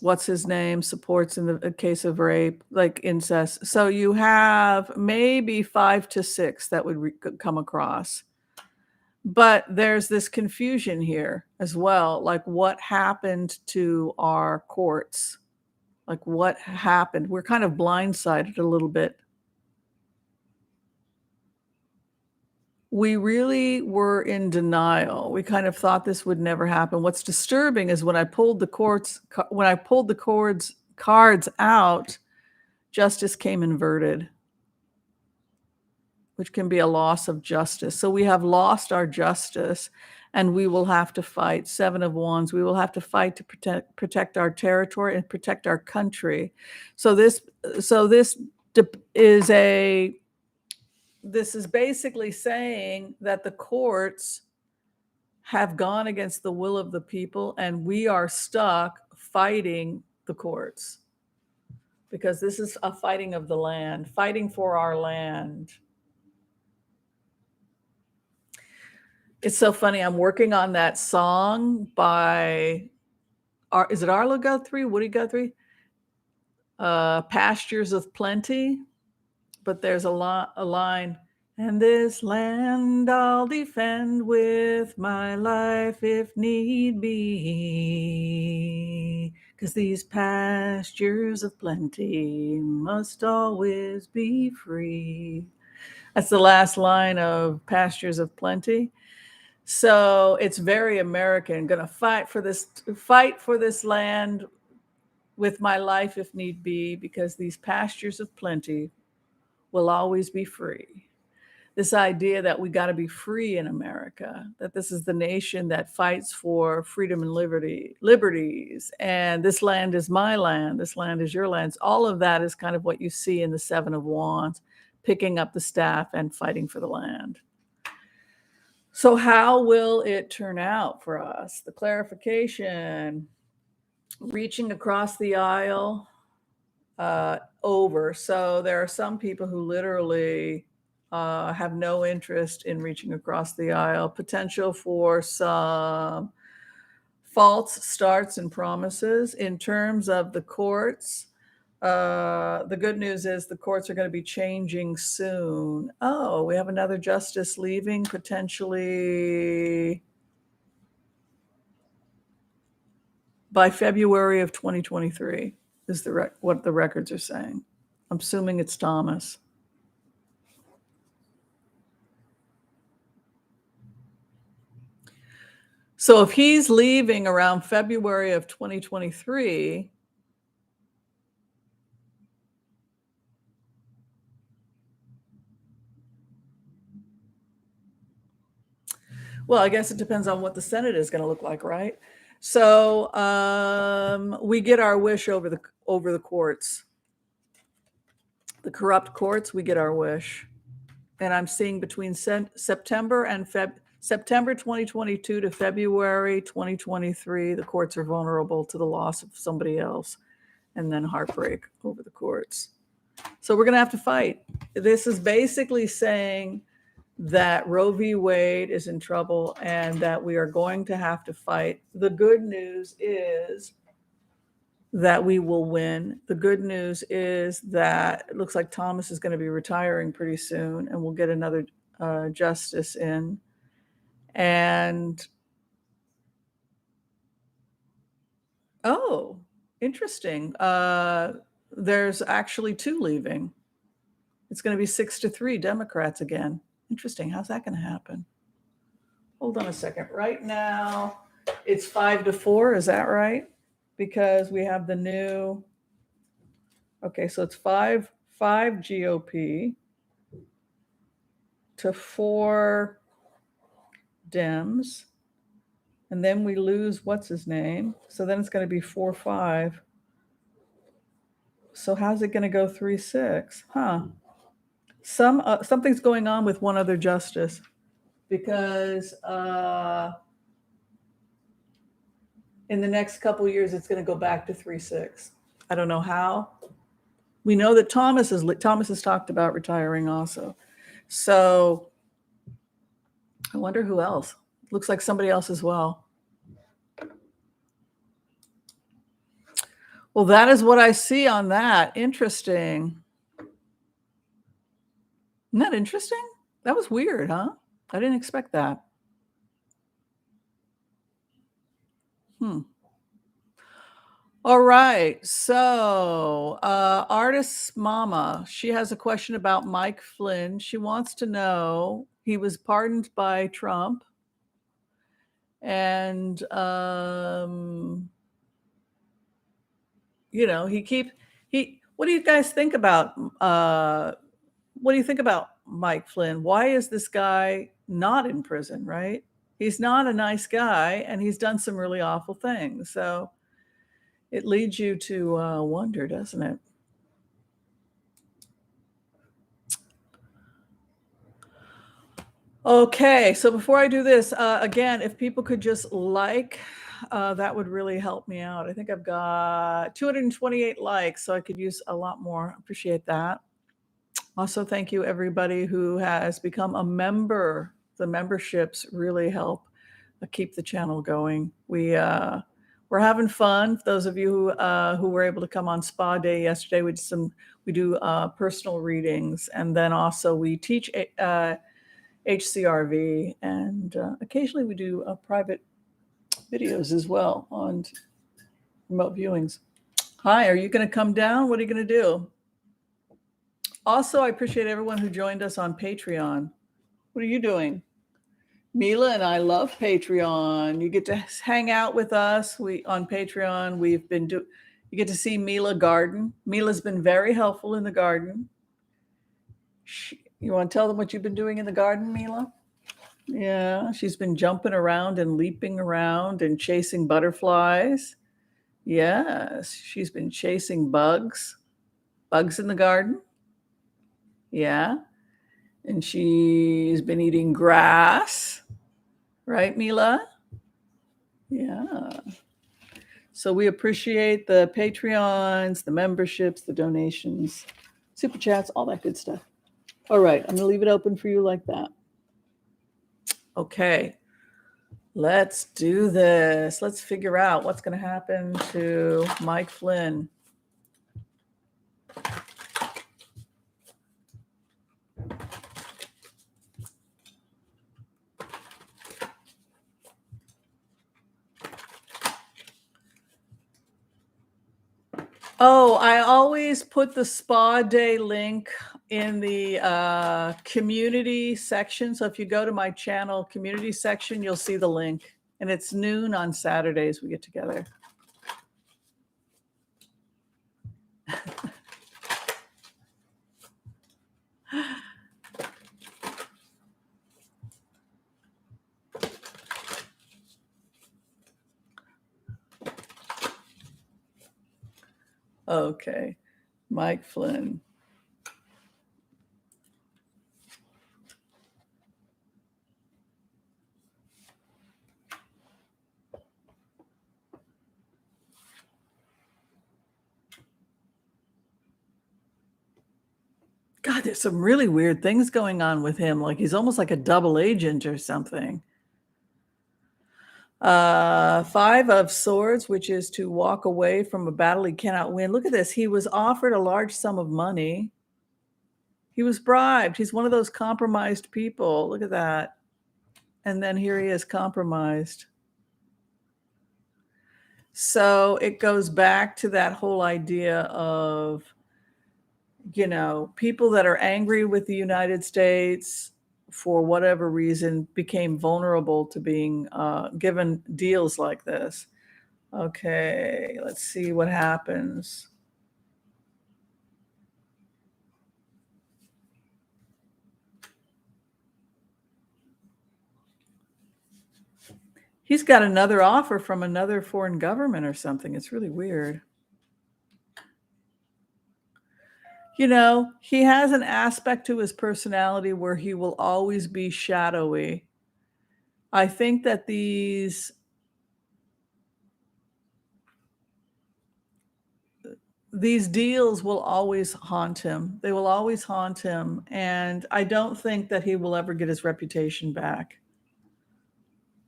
what's his name, supports in the case of rape, like incest. So you have maybe 5 to 6 that would come across. But there's this confusion here as well. Like, what happened to our courts? Like, what happened? We're kind of blindsided a little bit. We really were in denial. We kind of thought this would never happen. What's disturbing is when I pulled the cards out, justice came inverted, which can be a loss of justice. So we have lost our justice, and we will have to fight. 7 of Wands. We will have to fight to protect our territory and protect our country. So this is basically saying that the courts have gone against the will of the people, and we are stuck fighting the courts, because this is a fighting of the land, fighting for our land. It's so funny. I'm working on that song by, is it Arlo Guthrie, Woody Guthrie? Pastures of Plenty. But there's a line, and this land I'll defend with my life if need be, 'cause these pastures of plenty must always be free. That's the last line of Pastures of Plenty. So it's very American. Going to fight for this land with my life if need be, because these pastures of plenty will always be free. This idea that we got to be free in America, that this is the nation that fights for freedom and liberties, and this land is my land, this land is your land. All of that is kind of what you see in the Seven of Wands, picking up the staff and fighting for the land. So how will it turn out for us? The clarification, reaching across the aisle, over. So there are some people who literally have no interest in reaching across the aisle. Potential for some false starts and promises. In terms of the courts, the good news is the courts are going to be changing soon. Oh, we have another justice leaving potentially by February of 2023 is what the records are saying. I'm assuming it's Thomas. So if he's leaving around February of 2023, well, I guess it depends on what the Senate is going to look like, right? So we get our wish over the courts, the corrupt courts. We get our wish, and I'm seeing between September 2022 to February 2023, the courts are vulnerable to the loss of somebody else, and then heartbreak over the courts. So we're going to have to fight. This is basically saying that Roe v. Wade is in trouble and that we are going to have to fight. The good news is that we will win. The good news is that it looks like Thomas is going to be retiring pretty soon, and we'll get another justice in. And oh, interesting. There's actually 2 leaving. It's going to be 6-3 Democrats again. Interesting. How's that going to happen? Hold on a second. Right now, it's 5-4. Is that right? Because we have the new. Okay, so it's 5 GOP to 4 Dems, and then we lose what's his name. So then it's going to be 4-5. So how's it going to go 3-6? Huh? Something's going on with one other justice, because in the next couple of years it's going to go back to 3-6. I don't know how. We know that Thomas has talked about retiring also. So I wonder who else. Looks like somebody else as well. Well, that is what I see on that. Interesting. Isn't that interesting? That was weird, huh? I didn't expect that. All right. So Artist Mama, she has a question about Mike Flynn. She wants to know, he was pardoned by Trump. And, what do you guys think about, what do you think about Mike Flynn? Why is this guy not in prison, right? He's not a nice guy, and he's done some really awful things. So it leads you to wonder, doesn't it? Okay, so before I do this, again, if people could just that would really help me out. I think I've got 228 likes, so I could use a lot more. Appreciate that. Also, thank you everybody who has become a member. The memberships really help keep the channel going. We're having fun. Those of you who were able to come on Spa Day yesterday, we do personal readings, and then also we teach HCRV, and occasionally we do private videos as well on remote viewings. Hi, are you going to come down? What are you going to do? Also, I appreciate everyone who joined us on Patreon. What are you doing? Mila and I love Patreon. You get to hang out with us. We on Patreon. You get to see Mila garden. Mila's been very helpful in the garden. You want to tell them what you've been doing in the garden, Mila? Yeah, she's been jumping around and leaping around and chasing butterflies. Yes, she's been chasing bugs in the garden. Yeah, and she's been eating grass. Right, Mila? Yeah. So we appreciate the Patreons, the memberships, the donations, super chats, all that good stuff. All right, I'm going to leave it open for you like that. Okay, let's do this. Let's figure out what's going to happen to Mike Flynn. Oh, I always put the spa day link in the community section. So if you go to my channel community section, you'll see the link. And it's noon on Saturdays we get together. Okay, Mike Flynn. God, there's some really weird things going on with him. Like he's almost like a double agent or something. 5 of Swords, which is to walk away from a battle he cannot win. Look at this. He was offered a large sum of money. He was bribed. He's one of those compromised people. Look at that. And then here he is compromised. So it goes back to that whole idea of, people that are angry with the United States for whatever reason became vulnerable to being given deals like this. Okay, let's see what happens. He's got another offer from another foreign government or something. It's really weird. He has an aspect to his personality where he will always be shadowy. I think that these deals will always haunt him. They will always haunt him. And I don't think that he will ever get his reputation back.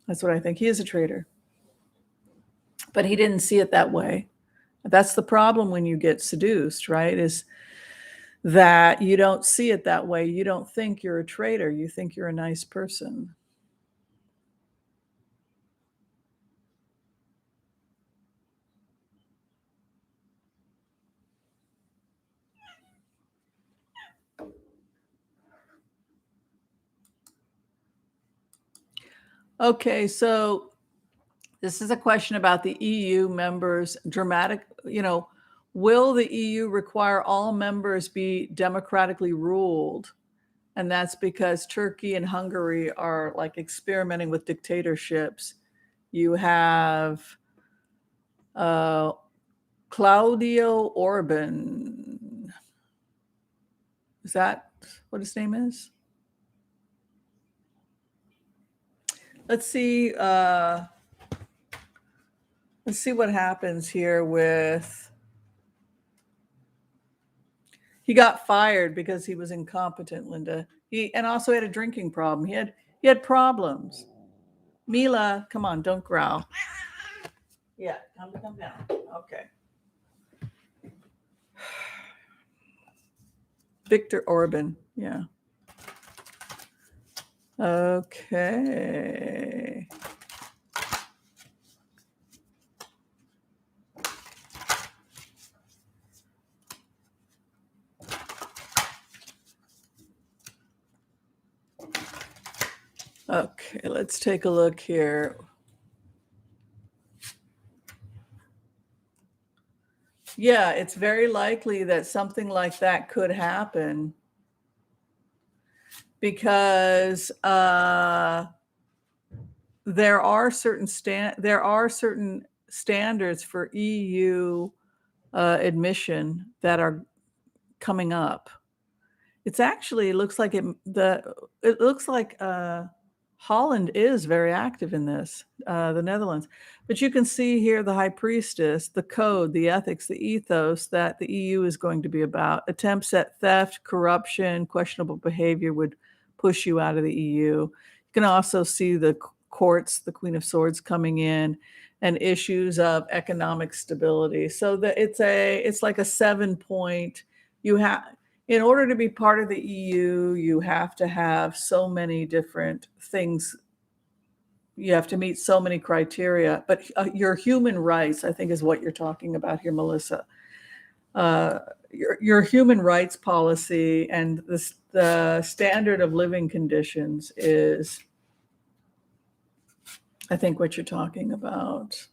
That's what I think. He is a traitor. But he didn't see it that way. That's the problem when you get seduced, right? Is that you don't see it that way. You don't think you're a traitor. You think you're a nice person. Okay, so this is a question about the EU members. Will the EU require all members be democratically ruled? And that's because Turkey and Hungary are like experimenting with dictatorships. You have Claudio Orban. Is that what his name is? Let's see. Let's see what happens here with. He got fired because he was incompetent, Linda. And also had a drinking problem. He had problems. Mila, come on, don't growl. Yeah, come down. Okay. Viktor Orban, yeah. Okay. Okay, let's take a look here. Yeah, it's very likely that something like that could happen because there are certain standards for EU admission that are coming up. It looks like Holland is very active in this, the Netherlands. But you can see here the high priestess, the code, the ethics, the ethos that the EU is going to be about. Attempts at theft, corruption, questionable behavior would push you out of the EU. You can also see the courts, the Queen of Swords coming in, and issues of economic stability. So that it's like a 7-point. In order to be part of the EU, you have to have so many different things. You have to meet so many criteria, but your human rights, I think, is what you're talking about here, Melissa. Your human rights policy and the standard of living conditions is, I think, what you're talking about.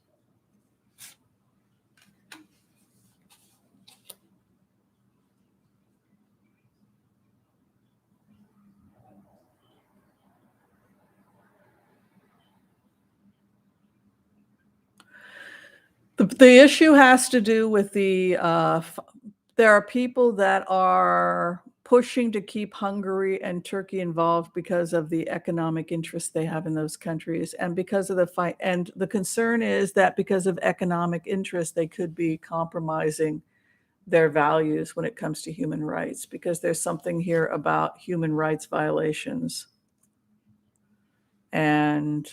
The issue has to do with there are people that are pushing to keep Hungary and Turkey involved because of the economic interest they have in those countries, and because of the fight. And the concern is that because of economic interest, they could be compromising their values when it comes to human rights, because there's something here about human rights violations. And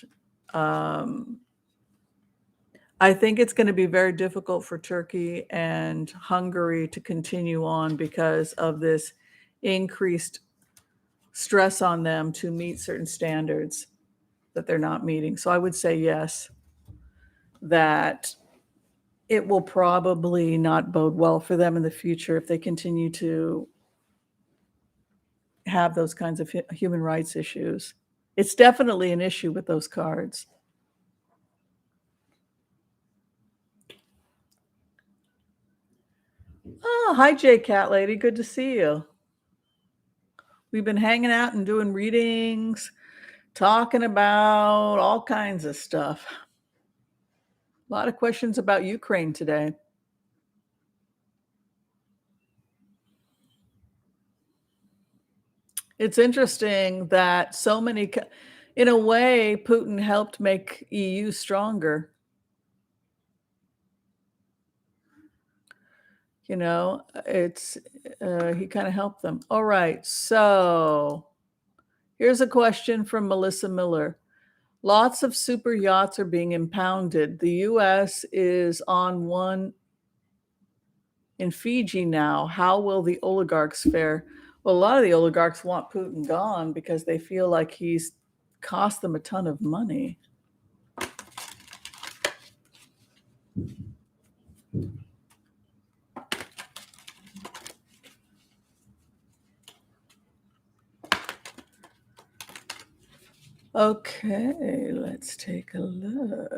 I think it's going to be very difficult for Turkey and Hungary to continue on because of this increased stress on them to meet certain standards that they're not meeting. So I would say yes, that it will probably not bode well for them in the future if they continue to have those kinds of human rights issues. It's definitely an issue with those cards. Oh, hi, J Cat Lady. Good to see you. We've been hanging out and doing readings, talking about all kinds of stuff. A lot of questions about Ukraine today. It's interesting that in a way, Putin helped make EU stronger. You know, he kind of helped them. All right, so here's a question from Melissa Miller. Lots of super yachts are being impounded. The U.S. is on one in Fiji now. How will the oligarchs fare? Well, a lot of the oligarchs want Putin gone because they feel like he's cost them a ton of money. Okay, let's take a look.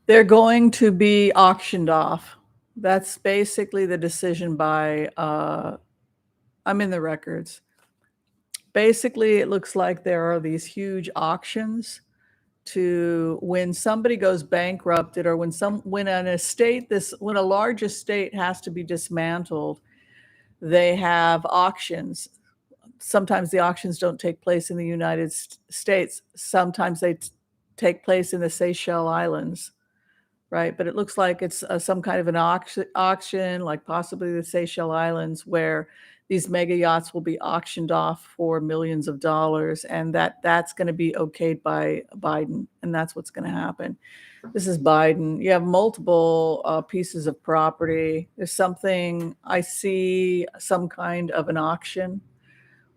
They're going to be auctioned off. That's basically the decision by, I'm in the records. Basically, it looks like there are these huge auctions to when somebody goes bankrupted, or when a large estate has to be dismantled, they have auctions. Sometimes the auctions don't take place in the United States. Sometimes they take place in the Seychelles Islands, right? But it looks like it's some kind of an auction, like possibly the Seychelles Islands, where these mega yachts will be auctioned off for millions of dollars, and that's going to be okayed by Biden, and that's what's going to happen. This is Biden. You have multiple pieces of property. There's something, I see some kind of an auction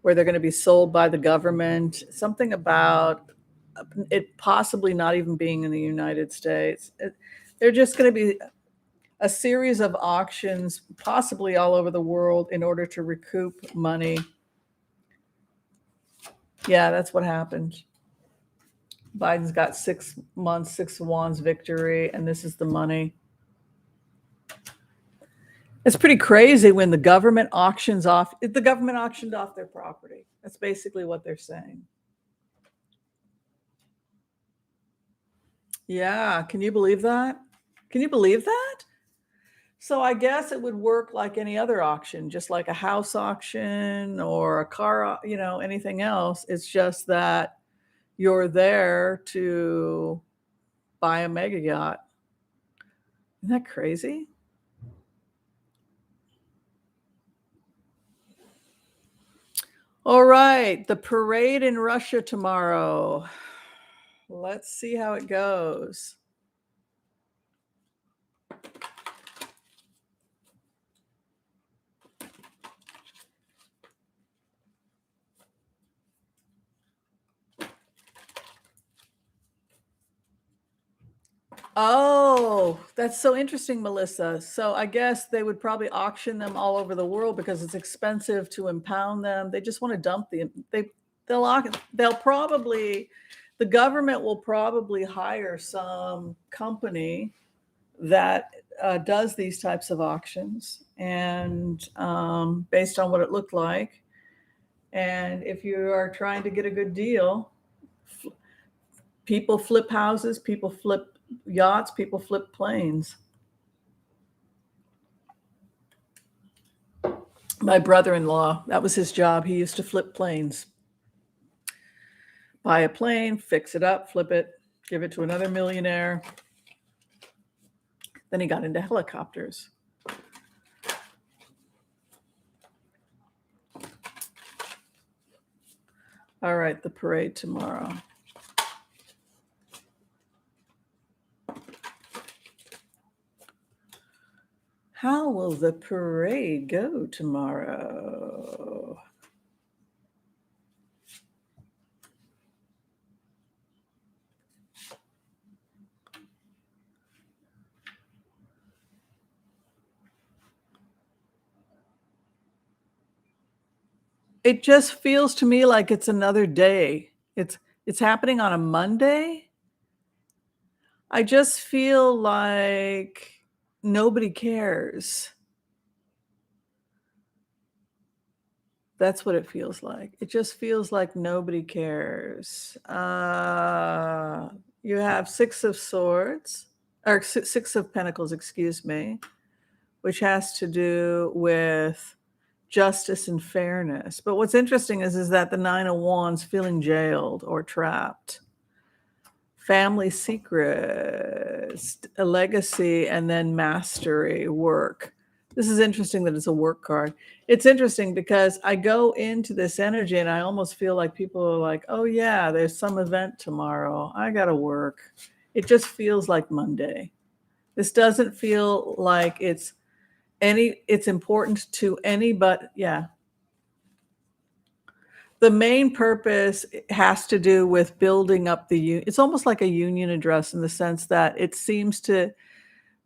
where they're going to be sold by the government, something about it possibly not even being in the United States. They're just going to be a series of auctions, possibly all over the world, in order to recoup money. Yeah, that's what happened. Biden's got 6 months, 6 of wands victory, and this is the money. It's pretty crazy when the government auctions off. The government auctioned off their property. That's basically what they're saying. Yeah, can you believe that? Can you believe that? So I guess it would work like any other auction, just like a house auction or a car, anything else. It's just that you're there to buy a mega yacht. Isn't that crazy? All right, the parade in Russia tomorrow. Let's see how it goes. Oh, that's so interesting, Melissa. So I guess they would probably auction them all over the world because it's expensive to impound them. They just want to dump they'll probably, the government will probably hire some company that does these types of auctions, and based on what it looked like. And if you are trying to get a good deal, people flip houses, people flip yachts, people flip planes. My brother-in-law, that was his job. He used to flip planes. Buy a plane, fix it up, flip it, give it to another millionaire. Then he got into helicopters. All right, the parade tomorrow. How will the parade go tomorrow? It just feels to me like it's another day. It's happening on a Monday. I just feel like nobody cares. That's what it feels like. It just feels like nobody cares. You have 6 of swords, or 6 of pentacles, excuse me, which has to do with justice and fairness. But what's interesting is that the 9 of wands feeling jailed or trapped. Family secrets, a legacy, and then mastery, work. This is interesting that it's a work card. It's interesting because I go into this energy and I almost feel like people are like, oh yeah, there's some event tomorrow. I got to work. It just feels like Monday. This doesn't feel like it's important to any, but yeah. The main purpose has to do with building up it's almost like a union address in the sense that it seems to,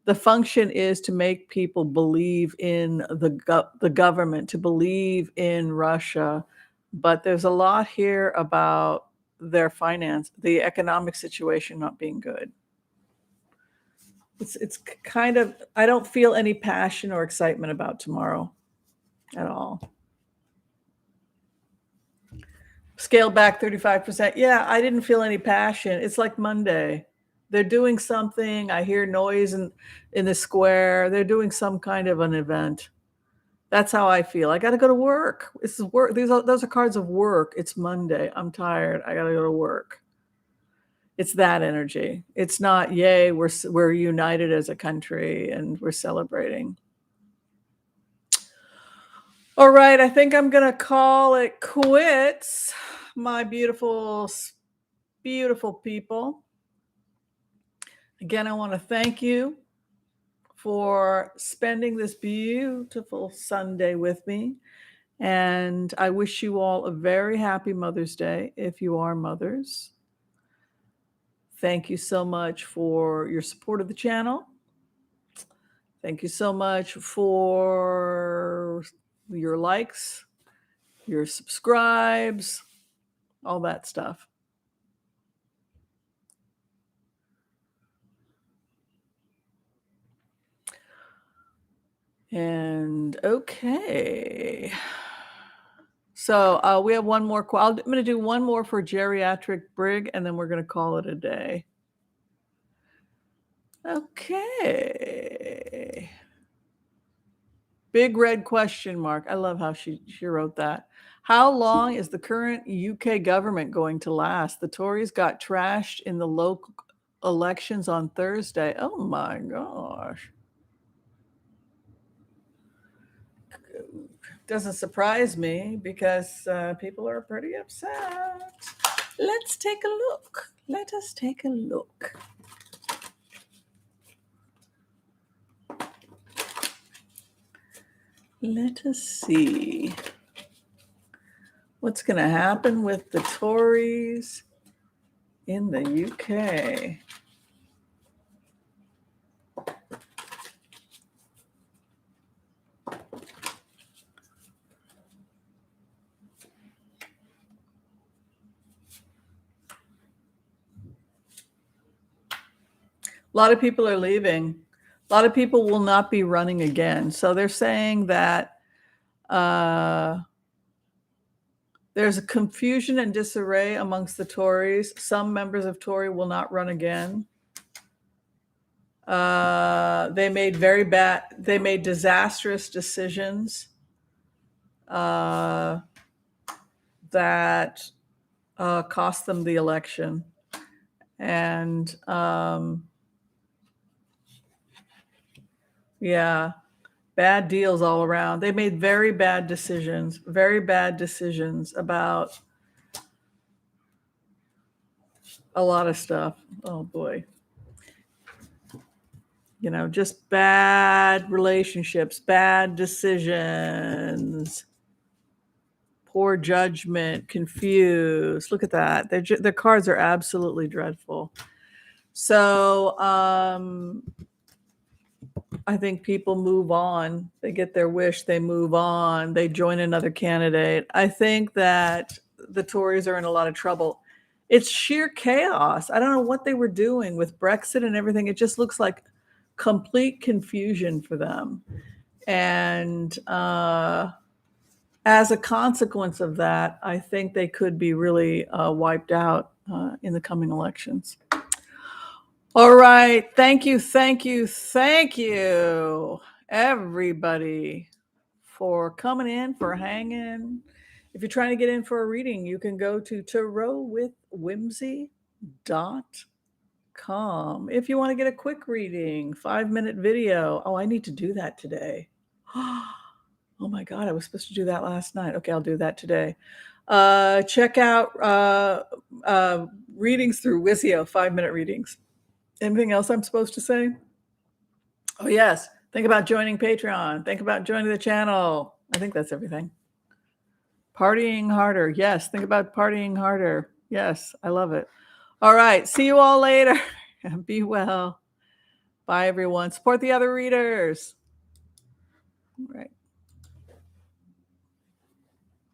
the function is to make people believe in the government, to believe in Russia. But there's a lot here about their finance, the economic situation not being good. It's kind of, I don't feel any passion or excitement about tomorrow at all. Scale back 35%. Yeah, I didn't feel any passion. It's like Monday. They're doing something. I hear noise in the square. They're doing some kind of an event. That's how I feel. I got to go to work. This is work. Those are cards of work. It's Monday. I'm tired. I got to go to work. It's that energy. It's not, yay, we're united as a country and we're celebrating. All right, I think I'm going to call it quits, my beautiful, beautiful people. Again, I want to thank you for spending this beautiful Sunday with me. And I wish you all a very happy Mother's Day if you are mothers. Thank you so much for your support of the channel. Thank you so much for your likes, your subscribes, all that stuff. And okay. So we have one more. I'm going to do one more for geriatric Brig, and then we're going to call it a day. Okay. Big red question mark. I love how she wrote that. How long is the current UK government going to last? The Tories got trashed in the local elections on Thursday. Oh my gosh. Doesn't surprise me because people are pretty upset. Let's take a look. Let us take a look. Let us see what's going to happen with the Tories in the UK. A lot of people are leaving. A lot of people will not be running again. So they're saying that there's a confusion and disarray amongst the Tories. Some members of Tory will not run again. They made disastrous decisions that cost them the election. And yeah, bad deals all around. They made very bad decisions about a lot of stuff. Oh boy. Just bad relationships, bad decisions, poor judgment, confused. Look at that. Their cards are absolutely dreadful. So I think people move on. They get their wish. They move on. They join another candidate. I think that the Tories are in a lot of trouble. It's sheer chaos. I don't know what they were doing with Brexit and everything. It just looks like complete confusion for them. And as a consequence of that, I think they could be really wiped out in the coming elections. All right. Thank you, everybody, for coming in, for hanging. If you're trying to get in for a reading, you can go to tarotwithwhimsy.com. If you want to get a quick reading, 5-minute video. Oh, I need to do that today. Oh my God, I was supposed to do that last night. Okay, I'll do that today. Check out readings through Wizio, 5-minute readings. Anything else I'm supposed to say? Oh, yes. Think about joining Patreon. Think about joining the channel. I think that's everything. Partying harder. Yes. Think about partying harder. Yes. I love it. All right. See you all later. Be well. Bye, everyone. Support the other readers. All right.